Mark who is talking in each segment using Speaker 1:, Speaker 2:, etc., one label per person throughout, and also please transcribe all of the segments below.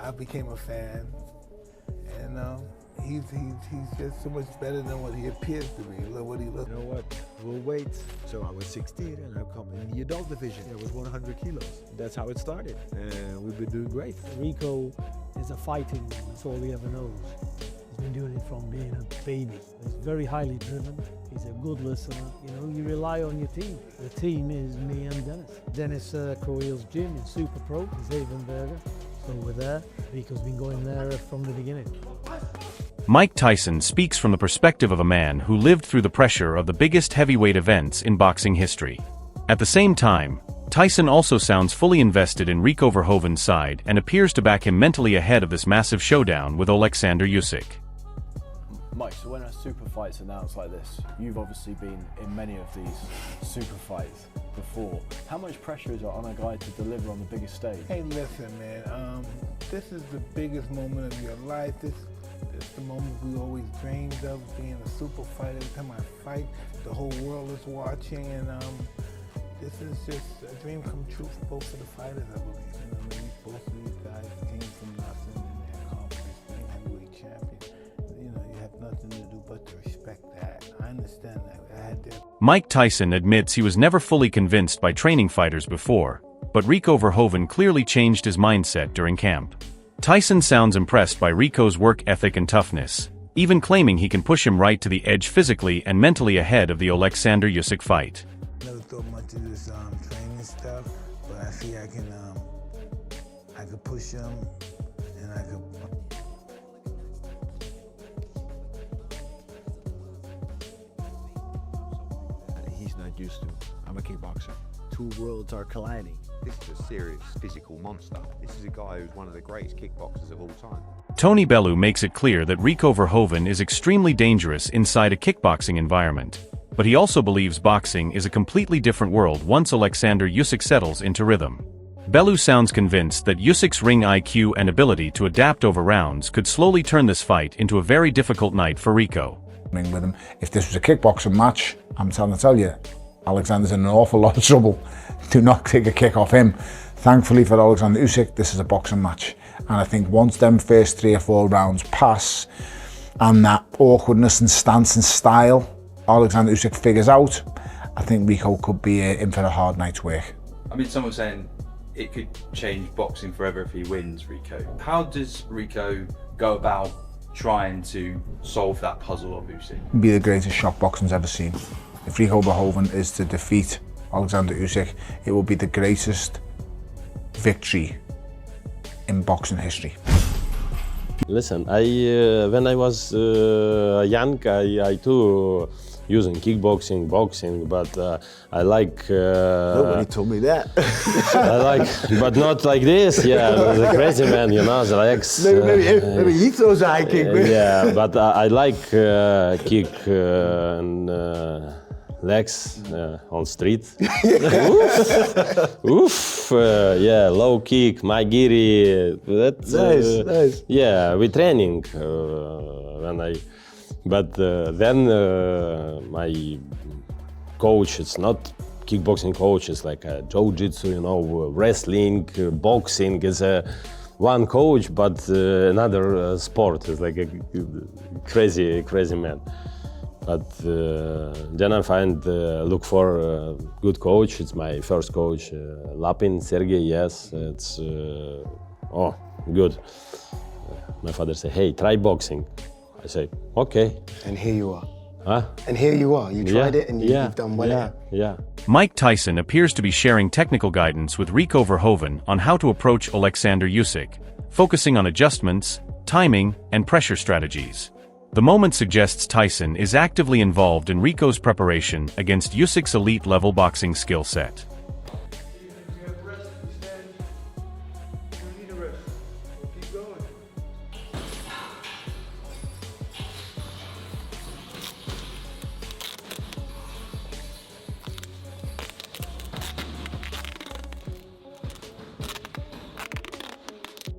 Speaker 1: I became a fan, and he's just so much better than what he appears to be. Look what he looks.
Speaker 2: You know what? We'll wait. So I was 16 and I come in the adult division. I was 100 kilos. That's how it started, and we've been doing great.
Speaker 3: Rico is a fighting man. That's all he ever knows. He's been doing it from being a baby. He's very highly driven. He's a good listener. You know, you rely on your team. The team is me and Dennis. Dennis Kroil's gym in Super Pro. He's Evenberger. So we're there. Rico's been going there from the beginning.
Speaker 4: Mike Tyson speaks from the perspective of a man who lived through the pressure of the biggest heavyweight events in boxing history. At the same time, Tyson also sounds fully invested in Rico Verhoeven's side and appears to back him mentally ahead of this massive showdown with Oleksandr Usyk.
Speaker 5: Mike, so when a super fight's announced like this, you've obviously been in many of these super fights before. How much pressure is it on a guy to deliver on the biggest stage?
Speaker 1: Hey, listen, man. This is the biggest moment of your life. This is the moment we always dreamed of, being a super fighter. Every time I fight, the whole world is watching, and this is just a dream come true for both of the fighters, I believe. You know, both of these guys came from nothing and they accomplished being heavyweight champion. You know, you have nothing to do but to respect that. I understand that.
Speaker 4: Mike Tyson admits he was never fully convinced by training fighters before, but Rico Verhoeven clearly changed his mindset during camp. Tyson sounds impressed by Rico's work ethic and toughness, even claiming he can push him right to the edge physically and mentally ahead of the Oleksandr Usyk fight.
Speaker 1: Never thought much of this training stuff, but I see I can push him, and I could.
Speaker 2: He's not used to. I'm a kickboxer. Two worlds are colliding.
Speaker 6: This is a serious physical monster. This is a guy who's one of the greatest kickboxers of all time.
Speaker 4: Tony Bellew makes it clear that Rico Verhoeven is extremely dangerous inside a kickboxing environment, but he also believes boxing is a completely different world once Oleksandr Usyk settles into rhythm. Bellew sounds convinced that Usyk's ring IQ and ability to adapt over rounds could slowly turn this fight into a very difficult night for Rico.
Speaker 7: With him. If this was a kickboxing match, I'm trying to tell you, Alexander's in an awful lot of trouble. Do not take a kick off him. Thankfully for Oleksandr Usyk, this is a boxing match. And I think once them first 3 or 4 rounds pass, and that awkwardness and stance and style Oleksandr Usyk figures out, I think Rico could be in for a hard night's work.
Speaker 8: I mean, someone's saying it could change boxing forever if he wins, Rico. How does Rico go about trying to solve that puzzle of Usyk?
Speaker 7: Be the greatest shock boxing's ever seen. If Rico Verhoeven is to defeat Oleksandr Usyk, it will be the greatest victory in boxing history.
Speaker 9: Listen, when I was young, I too using kickboxing, boxing, but I like.
Speaker 2: Nobody told me that.
Speaker 9: I like, but not like this. Yeah, the crazy man, you know, the legs.
Speaker 2: Maybe he throws a high kick.
Speaker 9: Yeah, but I like kick and legs on street. Oof, yeah, low kick, Magiri. That's
Speaker 2: nice.
Speaker 9: Yeah, we training when I. But then my coach, it's not kickboxing coach, it's like a jiu-jitsu, you know, wrestling, boxing is one coach, but another sport is like a crazy man. But then I look for a good coach. It's my first coach, Lapin, Sergey, yes, it's, good. My father said, hey, try boxing. I say, okay.
Speaker 10: And here you are.
Speaker 9: Huh?
Speaker 10: And here you are. You tried it and you've done well.
Speaker 9: Yeah.
Speaker 4: Mike Tyson appears to be sharing technical guidance with Rico Verhoeven on how to approach Oleksandr Usyk, focusing on adjustments, timing, and pressure strategies. The moment suggests Tyson is actively involved in Rico's preparation against Usyk's elite-level boxing skill set.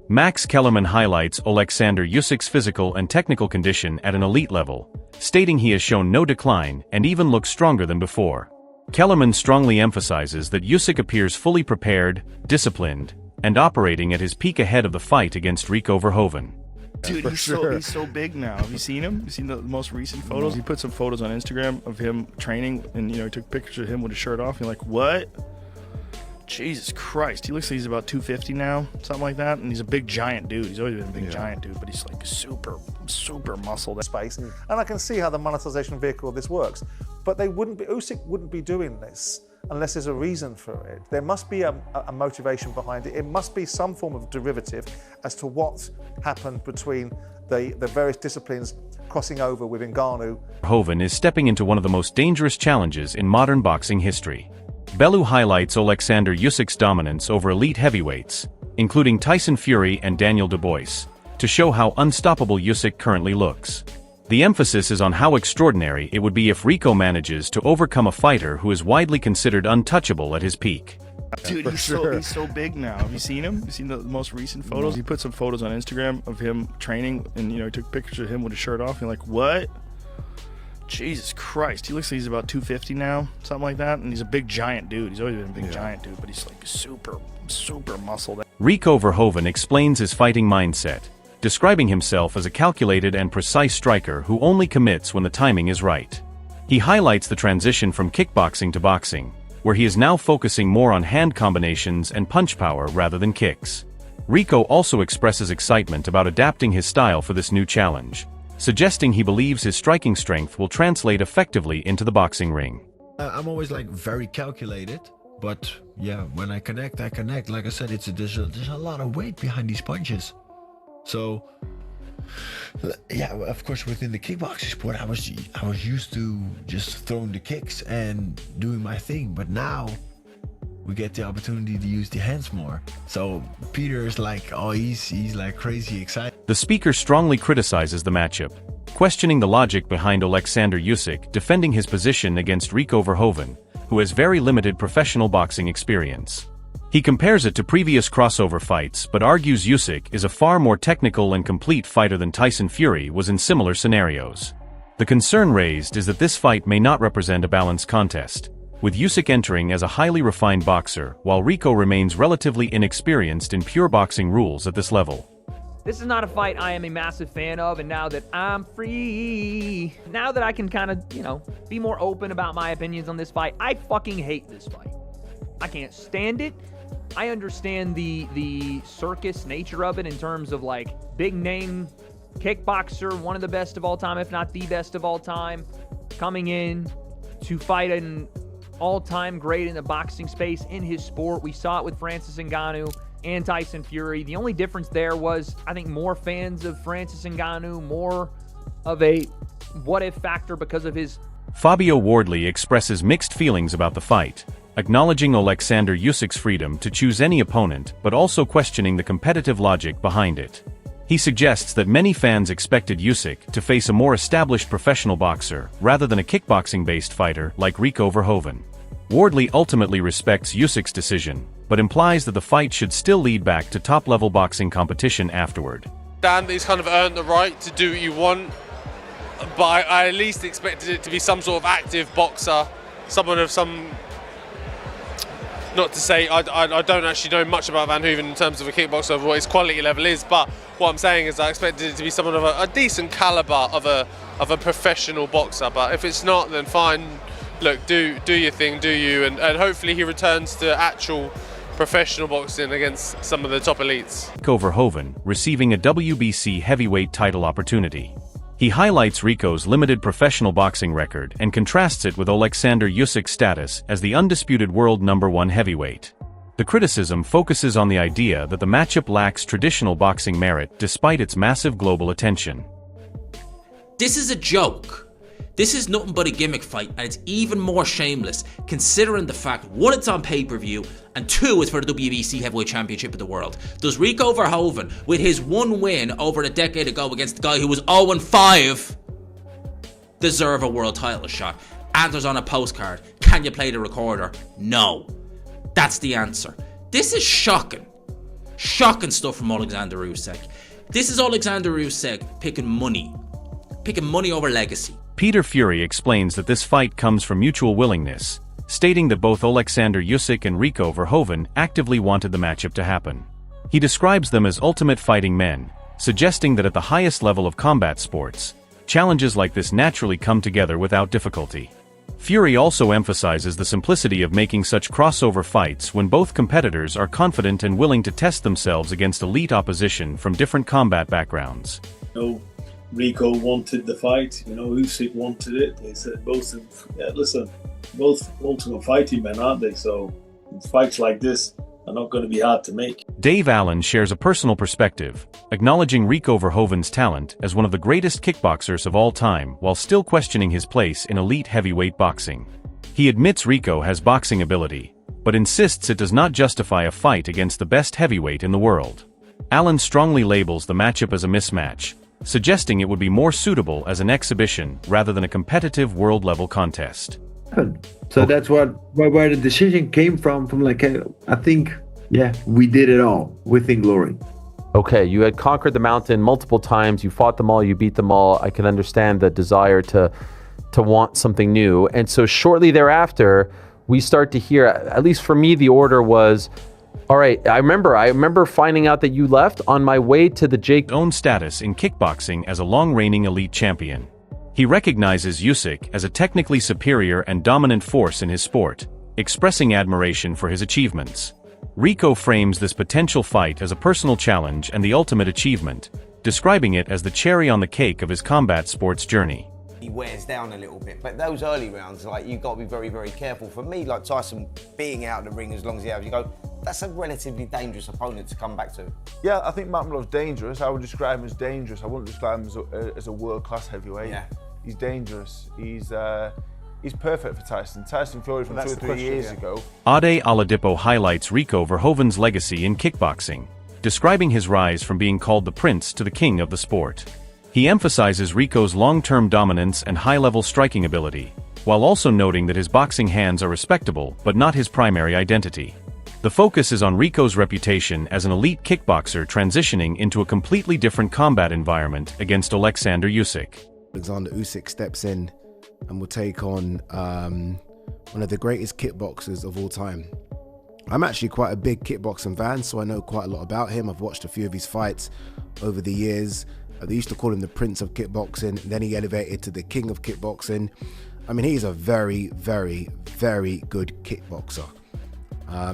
Speaker 4: Max Kellerman highlights Oleksandr Usyk's physical and technical condition at an elite level, stating he has shown no decline and even looks stronger than before. Kellerman strongly emphasizes that Usyk appears fully prepared, disciplined, and operating at his peak ahead of the fight against Rico Verhoeven.
Speaker 11: Dude, he's so big now. Have you seen him? You seen the most recent photos? He put some photos on Instagram of him training, and he took pictures of him with his shirt off. You're like, what? Jesus Christ, he looks like he's about 250 now, something like that, and he's a big giant dude. He's always been a big giant dude, but he's like super muscled.
Speaker 12: Space, and I can see how the monetization vehicle of this works, but Usyk wouldn't be doing this unless there's a reason for it. There must be a motivation behind it. It must be some form of derivative as to what happened between the various disciplines crossing over with Ngannou.
Speaker 4: Verhoeven is stepping into one of the most dangerous challenges in modern boxing history. Bellew highlights Oleksandr Usyk's dominance over elite heavyweights, including Tyson Fury and Daniel Dubois, to show how unstoppable Usyk currently looks. The emphasis is on how extraordinary it would be if Rico manages to overcome a fighter who is widely considered untouchable at his peak.
Speaker 11: Dude, he's so big now. Have you seen him? You seen the most recent photos? He put some photos on Instagram of him training, and he took pictures of him with his shirt off. You're like, what? Jesus Christ, he looks like he's about 250 now, something like that, and he's a big giant dude. He's always been a big giant dude, but he's like super muscled.
Speaker 4: Rico Verhoeven explains his fighting mindset, describing himself as a calculated and precise striker who only commits when the timing is right. He highlights the transition from kickboxing to boxing, where he is now focusing more on hand combinations and punch power rather than kicks. Rico also expresses excitement about adapting his style for this new challenge, suggesting he believes his striking strength will translate effectively into the boxing ring.
Speaker 2: I'm always like very calculated, but yeah, when I connect, I connect. Like I said, there's a lot of weight behind these punches. So yeah, of course, within the kickboxing sport, I was used to just throwing the kicks and doing my thing, but now we get the opportunity to use the hands more. So Peter is like, oh, he's like crazy excited.
Speaker 4: The speaker strongly criticizes the matchup, questioning the logic behind Oleksandr Usyk defending his position against Rico Verhoeven, who has very limited professional boxing experience. He compares it to previous crossover fights but argues Usyk is a far more technical and complete fighter than Tyson Fury was in similar scenarios. The concern raised is that this fight may not represent a balanced contest, with Usyk entering as a highly refined boxer while Rico remains relatively inexperienced in pure boxing rules at this level.
Speaker 13: This is not a fight I am a massive fan of, and now that I'm free, now that I can kind of, be more open about my opinions on this fight, I fucking hate this fight. I can't stand it. I understand the circus nature of it in terms of like big name kickboxer, one of the best of all time, if not the best of all time, coming in to fight an all-time great in the boxing space in his sport. We saw it with Francis Ngannou and Tyson Fury. The only difference there was, I think, more fans of Francis Ngannou, more of a what-if factor because of his...
Speaker 4: Fabio Wardley expresses mixed feelings about the fight, acknowledging Oleksandr Usyk's freedom to choose any opponent but also questioning the competitive logic behind it. He suggests that many fans expected Usyk to face a more established professional boxer rather than a kickboxing-based fighter like Rico Verhoeven. Wardley ultimately respects Usyk's decision, but implies that the fight should still lead back to top-level boxing competition afterward.
Speaker 14: Dan, he's kind of earned the right to do what you want, but I at least expected it to be some sort of active boxer, someone of some... Not to say I don't actually know much about Verhoeven in terms of a kickboxer, of what his quality level is, but what I'm saying is I expected it to be someone of a decent caliber of a professional boxer. But if it's not, then fine. Look, do your thing, do you, and hopefully he returns to actual professional boxing against some of the top elites.
Speaker 4: Rico Verhoeven receiving a WBC heavyweight title opportunity. He highlights Rico's limited professional boxing record and contrasts it with Oleksandr Usyk's status as the undisputed world #1 heavyweight. The criticism focuses on the idea that the matchup lacks traditional boxing merit despite its massive global attention.
Speaker 15: This is a joke. This is nothing but a gimmick fight, and it's even more shameless considering the fact, one, it's on pay-per-view, and two, it's for the WBC Heavyweight Championship of the world. Does Rico Verhoeven, with his one win over a decade ago against the guy who was 0-5, deserve a world title shot? Answers on a postcard. Can you play the recorder? No. That's the answer. This is shocking. Shocking stuff from Oleksandr Usyk. This is Oleksandr Usyk picking money over legacy.
Speaker 4: Peter Fury explains that this fight comes from mutual willingness, stating that both Oleksandr Usyk and Rico Verhoeven actively wanted the matchup to happen. He describes them as ultimate fighting men, suggesting that at the highest level of combat sports, challenges like this naturally come together without difficulty. Fury also emphasizes the simplicity of making such crossover fights when both competitors are confident and willing to test themselves against elite opposition from different combat backgrounds.
Speaker 16: Rico wanted the fight, Usyk wanted it. They said both ultimate fighting men, aren't they? So fights like this are not going to be hard to make.
Speaker 4: Dave Allen shares a personal perspective, acknowledging Rico Verhoeven's talent as one of the greatest kickboxers of all time while still questioning his place in elite heavyweight boxing. He admits Rico has boxing ability, but insists it does not justify a fight against the best heavyweight in the world. Allen strongly labels the matchup as a mismatch, suggesting it would be more suitable as an exhibition rather than a competitive world-level contest.
Speaker 17: So that's where the decision came from like, I think, we did it all within glory.
Speaker 18: Okay, you had conquered the mountain multiple times, you fought them all, you beat them all. I can understand the desire to want something new. And so shortly thereafter, we start to hear, at least for me, the order was, all right, I remember finding out that you left on my way to the Jake's
Speaker 4: own status in kickboxing as a long-reigning elite champion. He recognizes Usyk as a technically superior and dominant force in his sport, expressing admiration for his achievements. Rico frames this potential fight as a personal challenge and the ultimate achievement, describing it as the cherry on the cake of his combat sports journey.
Speaker 19: He wears down a little bit, but those early rounds, you've got to be very, very careful. For me, Tyson being out of the ring as long as he has, you go, that's a relatively dangerous opponent to come back to.
Speaker 20: Yeah, I think Matt Miller's dangerous. I would describe him as dangerous. I wouldn't describe him as a world-class heavyweight.
Speaker 19: Yeah.
Speaker 20: He's dangerous. He's perfect for Tyson. Tyson Fury from 2 or 3 years ago.
Speaker 4: Ade Oladipo highlights Rico Verhoeven's legacy in kickboxing, describing his rise from being called the prince to the king of the sport. He emphasizes Rico's long-term dominance and high-level striking ability, while also noting that his boxing hands are respectable but not his primary identity. The focus is on Rico's reputation as an elite kickboxer transitioning into a completely different combat environment against Oleksandr Usyk.
Speaker 10: Oleksandr Usyk steps in and will take on one of the greatest kickboxers of all time. I'm actually quite a big kickboxing fan, so I know quite a lot about him. I've watched a few of his fights over the years. They used to call him the Prince of Kickboxing, then he elevated to the King of Kickboxing. I mean, he's a very, very, very good kickboxer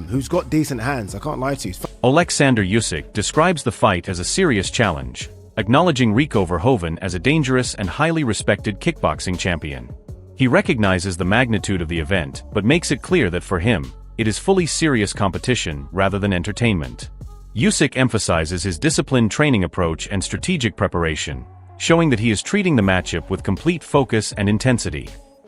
Speaker 10: who's got decent hands, I can't lie to you.
Speaker 4: Oleksandr Usyk describes the fight as a serious challenge, acknowledging Rico Verhoeven as a dangerous and highly respected kickboxing champion. He recognizes the magnitude of the event, but makes it clear that for him, it is fully serious competition rather than entertainment. Usyk emphasizes his disciplined training approach and strategic preparation, showing that he is treating the matchup with complete focus and intensity.